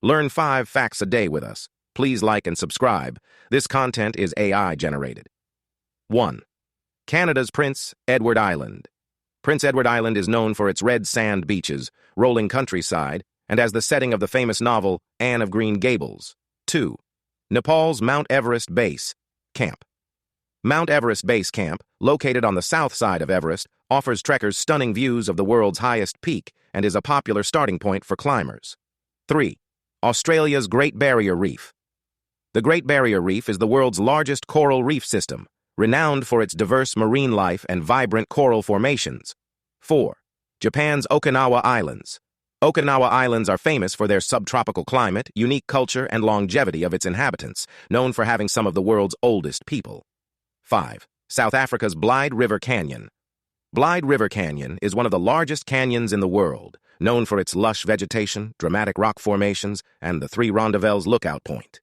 Learn 5 facts a day with us. Please like and subscribe. This content is AI generated. 1. Canada's Prince Edward Island. Prince Edward Island is known for its red sand beaches, rolling countryside, and as the setting of the famous novel Anne of Green Gables. 2. Nepal's Mount Everest Base Camp. Mount Everest Base Camp, located on the south side of Everest, offers trekkers stunning views of the world's highest peak and is a popular starting point for climbers. 3. Australia's Great Barrier Reef. The Great Barrier Reef is the world's largest coral reef system, renowned for its diverse marine life and vibrant coral formations. 4. Japan's Okinawa Islands. Okinawa Islands are famous for their subtropical climate, unique culture, and longevity of its inhabitants, known for having some of the world's oldest people. 5. South Africa's Blyde River Canyon. Blyde River Canyon is one of the largest canyons in the world, known for its lush vegetation, dramatic rock formations, and the Three Rondavels lookout point.